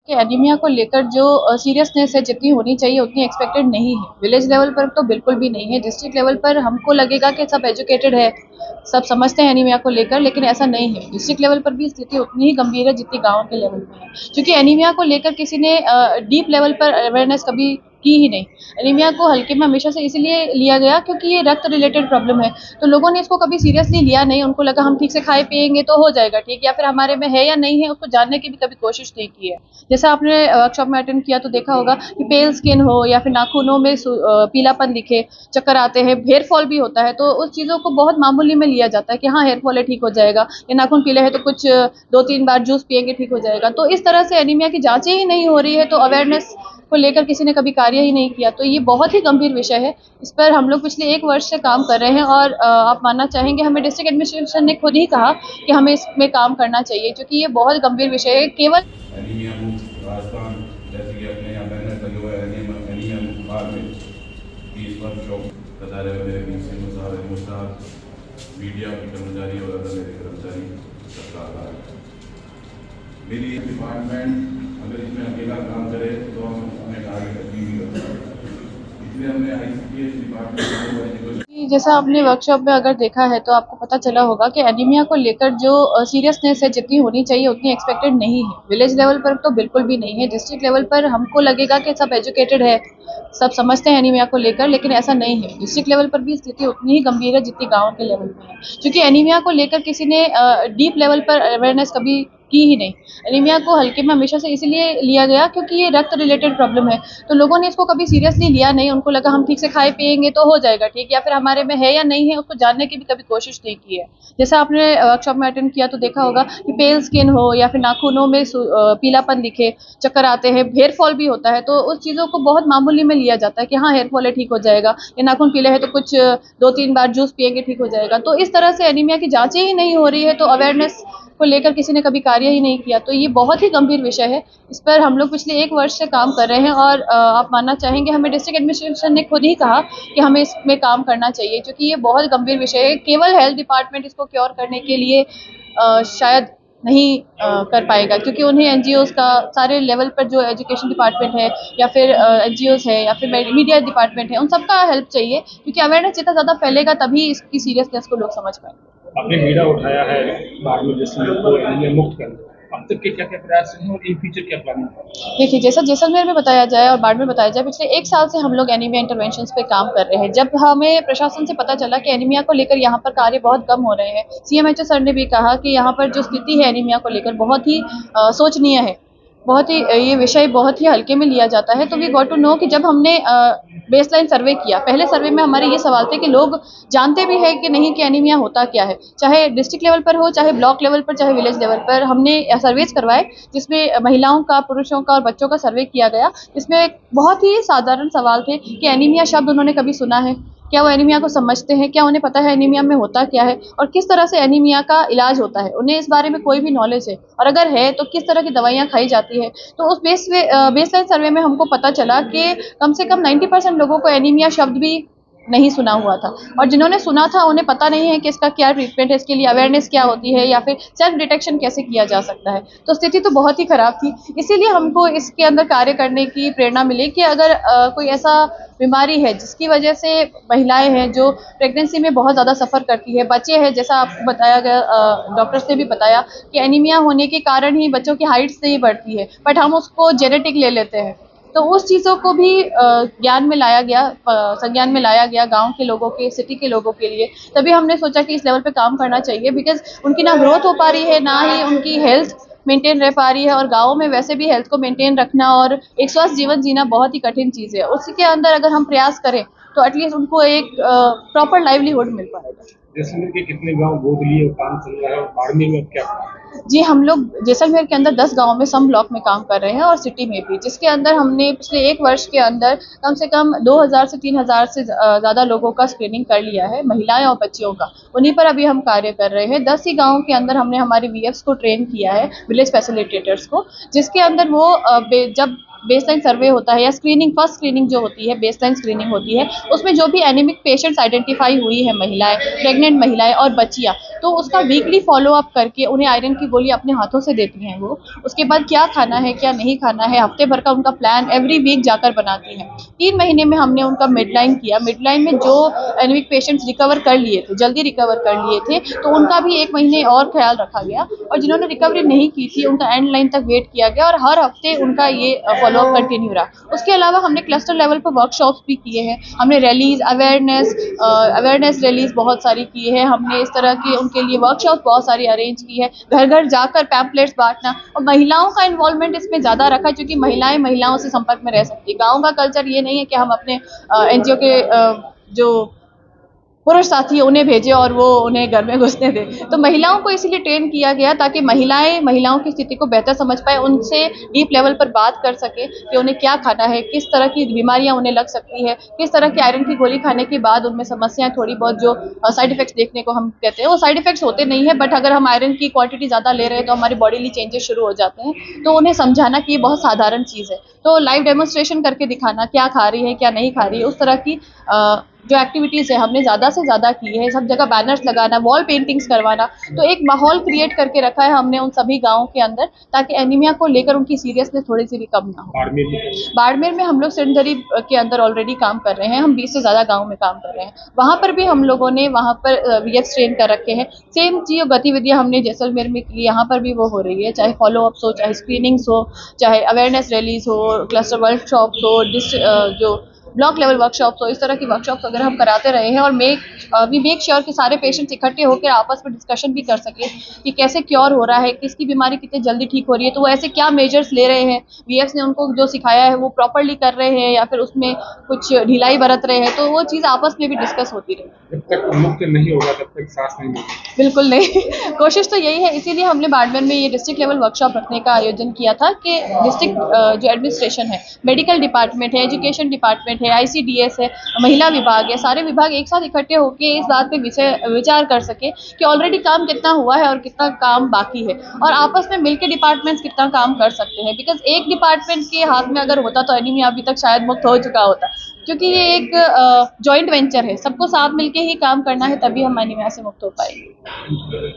कि एनीमिया को लेकर जो सीरियसनेस है जितनी होनी चाहिए उतनी एक्सपेक्टेड नहीं है। विलेज लेवल पर तो बिल्कुल भी नहीं है। डिस्ट्रिक्ट लेवल पर हमको लगेगा कि सब एजुकेटेड है, सब समझते हैं एनीमिया को लेकर, लेकिन ऐसा नहीं है। डिस्ट्रिक्ट लेवल पर भी स्थिति उतनी ही गंभीर है जितनी गाँव के लेवल पे है। क्योंकि एनीमिया को लेकर किसी ने डीप लेवल पर अवेयरनेस कभी की ही नहीं। एनीमिया को हल्के में हमेशा से इसलिए लिया गया क्योंकि ये रक्त रिलेटेड प्रॉब्लम है, तो लोगों ने इसको कभी सीरियसली लिया नहीं। उनको लगा हम ठीक से खाए पिएंगे तो हो जाएगा ठीक, या फिर हमारे में है या नहीं है उसको जानने की भी कभी कोशिश नहीं की है। जैसा आपने वर्कशॉप में अटेंड किया तो देखा होगा कि पेल स्किन हो या फिर नाखूनों में पीलापन दिखे, चक्कर आते हैं, हेयर फॉल भी होता है, तो उस चीज़ों को बहुत मामूली में लिया जाता है कि हाँ हेयर फॉल है ठीक हो जाएगा, या नाखून पीले हैं तो कुछ 2-3 बार जूस पिएंगे ठीक हो जाएगा। तो इस तरह से एनीमिया की जांचें ही नहीं हो रही है, तो अवेयरनेस को लेकर किसी ने कभी कार्य ही नहीं किया। तो ये बहुत ही गंभीर विषय है। इस पर हम लोग पिछले 1 वर्ष से काम कर रहे हैं और आप मानना चाहेंगे हमें डिस्ट्रिक्ट एडमिनिस्ट्रेशन ने खुद ही कहा कि हमें इसमें काम करना चाहिए, क्योंकि ये बहुत गंभीर विषय है। केवल एनीमिया मुक्त राजस्थान, जैसे कि अपने यहाँ बैनर लगे हुए हैं एनीमिया मुक्त भारत में 30 वर्कशॉप बता रहे मेरे बीच से मीडिया के कर्मचारी और अदर मेरे कर्मचारी सरकार मेरी डिपार्टमेंट अगर इसमें अकेला काम करे तो हम अपने कार्य करनी भी करते हैं, इसलिए हमने ICPS डिपार्टमेंट जैसा आपने वर्कशॉप में अगर देखा है तो आपको पता चला होगा कि एनीमिया को लेकर जो सीरियसनेस है जितनी होनी चाहिए उतनी एक्सपेक्टेड नहीं है। विलेज लेवल पर तो बिल्कुल भी नहीं है। डिस्ट्रिक्ट लेवल पर हमको लगेगा कि सब एजुकेटेड है, सब समझते हैं एनीमिया को लेकर, लेकिन ऐसा नहीं है। डिस्ट्रिक्ट लेवल पर भी स्थिति उतनी ही गंभीर है जितनी गाँव के लेवल पे है। क्योंकि एनीमिया को लेकर किसी ने डीप लेवल पर अवेयरनेस कभी की ही नहीं। एनीमिया को हल्के में हमेशा से इसलिए लिया गया क्योंकि ये रक्त रिलेटेड प्रॉब्लम है, तो लोगों ने इसको कभी सीरियसली लिया नहीं। उनको लगा हम ठीक से खाए पिएंगे तो हो जाएगा ठीक, या फिर हमारे में है या नहीं है उसको जानने की भी कभी कोशिश नहीं की है। जैसा आपने वर्कशॉप में अटेंड किया तो देखा होगा कि पेल स्किन हो या फिर नाखूनों में पीलापन दिखे, चक्कर आते हैं, हेयर फॉल भी होता है, तो उस चीज़ों को बहुत मामूली में लिया जाता है कि हाँ हेयर फॉल है ठीक हो जाएगा, या नाखून पीले हैं तो कुछ 2-3 बार जूस पिएंगे ठीक हो जाएगा। तो इस तरह से एनीमिया की जांचें ही नहीं हो रही है, तो अवेयरनेस को लेकर किसी ने कभी कार्य ही नहीं किया। तो ये बहुत ही गंभीर विषय है। इस पर हम लोग पिछले 1 वर्ष से काम कर रहे हैं और आप मानना चाहेंगे हमें डिस्ट्रिक्ट एडमिनिस्ट्रेशन ने खुद ही कहा कि हमें इसमें काम करना चाहिए, क्योंकि ये बहुत गंभीर विषय है। केवल हेल्थ डिपार्टमेंट इसको क्योर करने के लिए शायद नहीं कर पाएगा, क्योंकि उन्हें एनजीओज़ का सारे लेवल पर जो एजुकेशन डिपार्टमेंट है या फिर एनजीओज़ है या फिर मीडिया डिपार्टमेंट है, उन सबका हेल्प चाहिए, क्योंकि अवेयरनेस जितना ज़्यादा फैलेगा तभी इसकी सीरियसनेस को लोग समझ पाएंगे। आपने बीड़ा उठाया है बाद में जैसलमेर को एनीमिया मुक्त करने, अब तक के क्या-क्या प्रयास हैं और इन फ्यूचर क्या प्लानिंग है? देखिए, जैसा जैसलमेर में बताया जाए और बाढ़ में बताया जाए, पिछले 1 साल से हम लोग एनीमिया इंटरवेंशंस पे काम कर रहे हैं। जब हमें प्रशासन से पता चला कि एनीमिया को लेकर यहाँ पर कार्य बहुत कम हो रहे हैं, सीएमएचओ सर ने भी कहा कि यहाँ पर जो स्थिति है एनीमिया को लेकर बहुत ही शोचनीय है। बहुत ही ये विषय बहुत ही हल्के में लिया जाता है। तो वी गॉट टू नो कि जब हमने बेसलाइन सर्वे किया, पहले सर्वे में हमारे ये सवाल थे कि लोग जानते भी हैं कि नहीं कि एनीमिया होता क्या है। चाहे डिस्ट्रिक्ट लेवल पर हो, चाहे ब्लॉक लेवल पर, चाहे विलेज लेवल पर, हमने सर्वेज करवाए जिसमें महिलाओं का, पुरुषों का और बच्चों का सर्वे किया गया। इसमें बहुत ही साधारण सवाल थे कि एनीमिया शब्द उन्होंने कभी सुना है? क्या वो एनीमिया को समझते हैं? क्या उन्हें पता है एनीमिया में होता क्या है? और किस तरह से एनीमिया का इलाज होता है? उन्हें इस बारे में कोई भी नॉलेज है? और अगर है तो किस तरह की दवाइयाँ खाई जाती है? तो उस बेसलाइन सर्वे में हमको पता चला कि कम से कम 90% लोगों को एनीमिया शब्द भी नहीं सुना हुआ था, और जिन्होंने सुना था उन्हें पता नहीं है कि इसका क्या ट्रीटमेंट है, इसके लिए अवेयरनेस क्या होती है, या फिर सेल्फ डिटेक्शन कैसे किया जा सकता है। तो स्थिति तो बहुत ही खराब थी। इसीलिए हमको इसके अंदर कार्य करने की प्रेरणा मिली कि अगर कोई ऐसा बीमारी है जिसकी वजह से महिलाएं हैं जो प्रेगनेंसी में बहुत ज़्यादा सफ़र करती है, बच्चे हैं जैसा आपको बताया गया, डॉक्टर्स ने भी बताया कि एनीमिया होने के कारण ही बच्चों की हाइट्स नहीं बढ़ती है, बट हम उसको जेनेटिक ले लेते हैं। तो उस चीज़ों को भी ज्ञान में लाया गया, संज्ञान में लाया गया गाँव के लोगों के, सिटी के लोगों के लिए। तभी हमने सोचा कि इस लेवल पे काम करना चाहिए, बिकॉज़ उनकी ना ग्रोथ हो पा रही है, ना ही उनकी हेल्थ मेंटेन रह पा रही है, और गाँव में वैसे भी हेल्थ को मेंटेन रखना और एक स्वस्थ जीवन जीना बहुत ही कठिन चीज़ है। उसी के अंदर अगर हम प्रयास करें तो एटलीस्ट उनको एक प्रॉपर लाइवलीहुड मिल पाएगा। जैसलमेर के कितने गाँव गोद लिए काम चल रहा है और बाड़मेर में अब क्या प्लान है? जी, हम लोग जैसलमेर के अंदर 10 गाँव में सम ब्लॉक में काम कर रहे हैं और सिटी में भी, जिसके अंदर हमने पिछले 1 वर्ष के अंदर कम से कम 2000 से 3000 से ज़्यादा लोगों का स्क्रीनिंग कर लिया है, महिलाएं और बच्चियों का। उन्हीं पर अभी हम कार्य कर रहे हैं। 10 ही गाँव के अंदर हमने हमारे वीएफ्स को ट्रेन किया है, विलेज फैसिलिटेटर्स को, जिसके अंदर वो जब बेसलाइन सर्वे होता है या स्क्रीनिंग, फर्स्ट स्क्रीनिंग जो होती है, बेसलाइन स्क्रीनिंग होती है, उसमें जो भी एनीमिक पेशेंट्स आइडेंटिफाई हुई है, महिलाएं, प्रेग्नेंट महिलाएं और बच्चियां, तो उसका वीकली फॉलो अप करके उन्हें आयरन की गोली अपने हाथों से देती हैं वो। उसके बाद क्या खाना है क्या नहीं खाना है, हफ्ते भर का उनका प्लान एवरी वीक जाकर बनाती हैं। 3 महीने में हमने उनका मिडलाइन किया। मिडलाइन में जो एनीमिक पेशेंट्स रिकवर कर लिए थे, जल्दी रिकवर कर लिए थे, तो उनका भी 1 महीने और ख्याल रखा गया, और जिन्होंने रिकवरी नहीं की थी उनका एंड लाइन तक वेट किया गया, और हर हफ्ते उनका ये फॉलोअप कंटिन्यू रहा। उसके अलावा हमने क्लस्टर लेवल पर वर्कशॉप्स भी किए हैं, हमने रैलीज अवेयरनेस रैलीज बहुत सारी की है, हमने इस तरह की उनके लिए वर्कशॉप बहुत सारी अरेंज की है, घर घर जाकर पैम्पलेट्स बांटना, और महिलाओं का इन्वॉल्वमेंट इसमें ज़्यादा रखा, क्योंकि महिलाएं महिलाओं से संपर्क में रह सकती है। गाँव का कल्चर ये नहीं है कि हम अपने एनजीओ के जो पुरुष साथी है उन्हें भेजे और वो उन्हें घर में घुसने दे। तो महिलाओं को इसीलिए ट्रेन किया गया ताकि महिलाओं की स्थिति को बेहतर समझ पाए, उनसे डीप लेवल पर बात कर सके कि उन्हें क्या खाना है, किस तरह की बीमारियां उन्हें लग सकती है, किस तरह की आयरन की गोली खाने के बाद उनमें समस्याएं थोड़ी बहुत जो साइड इफेक्ट्स देखने को हम कहते हैं, वो साइड इफेक्ट्स होते नहीं है, बट अगर हम आयरन की क्वांटिटी ज़्यादा ले रहे हैं तो हमारी बॉडीली चेंजेस शुरू हो जाते हैं। तो उन्हें समझाना कि ये बहुत साधारण चीज़ है, तो लाइव डेमोन्स्ट्रेशन करके दिखाना क्या खा रही है क्या नहीं खा रही है, उस तरह की जो एक्टिविटीज़ है हमने ज़्यादा से ज़्यादा की है। सब जगह बैनर्स लगाना, वॉल पेंटिंग्स करवाना, तो एक माहौल क्रिएट करके रखा है हमने उन सभी गाँवों के अंदर, ताकि एनीमिया को लेकर उनकी सीरियसनेस थोड़ी सी भी कम ना हो। बाड़मेर में हम लोग सिंधरी के अंदर ऑलरेडी काम कर रहे हैं, हम 20 से ज़्यादा गाँव में काम कर रहे हैं। वहाँ पर भी हम लोगों ने वहाँ पर वीएफ ट्रेन कर रखे हैं। सेम चीज़ गतिविधियाँ हमने जैसलमेर में की, यहाँ पर भी वो हो रही है, चाहे फॉलोअप्स हो, चाहे स्क्रीनिंग्स हो, चाहे अवेयरनेस रैलीज हो, क्लस्टर वर्कशॉप्स हो, जो ब्लॉक लेवल वर्कशॉप्स हो, इस तरह की वर्कशॉप्स अगर हम कराते रहे हैं, और वी मेक श्योर कि सारे पेशेंट्स इकट्ठे होकर आपस में डिस्कशन भी कर सके कि कैसे क्योर हो रहा है, किसकी बीमारी कितनी जल्दी ठीक हो रही है, तो वो ऐसे क्या मेजर्स ले रहे हैं, वीएफ्स ने उनको जो सिखाया है वो प्रॉपरली कर रहे हैं या फिर उसमें कुछ ढिलाई बरत रहे हैं, तो वो चीज़ आपस में भी डिस्कस होती रहे। जब तक मुक्त नहीं होगा तब तक सांस नहीं मिलेगी। बिल्कुल नहीं कोशिश तो यही है, इसीलिए हमने बाड़मेर में ये डिस्ट्रिक्ट लेवल वर्कशॉप रखने का आयोजन किया था कि डिस्ट्रिक्ट जो एडमिनिस्ट्रेशन है, मेडिकल डिपार्टमेंट है, एजुकेशन डिपार्टमेंट है, आईसीडीएस है, महिला विभाग है, सारे विभाग एक साथ इकट्ठे होकर इस बात पे विचार कर सके कि ऑलरेडी काम कितना हुआ है और कितना काम बाकी है, और आपस में मिलकर डिपार्टमेंट्स कितना काम कर सकते हैं। बिकॉज एक डिपार्टमेंट के हाथ में अगर होता तो एनीमिया अभी तक शायद मुक्त हो चुका होता, क्योंकि ये एक जॉइंट वेंचर है, सबको साथ मिलके ही काम करना है, तभी हम एनीमिया से मुक्त हो पाएंगे।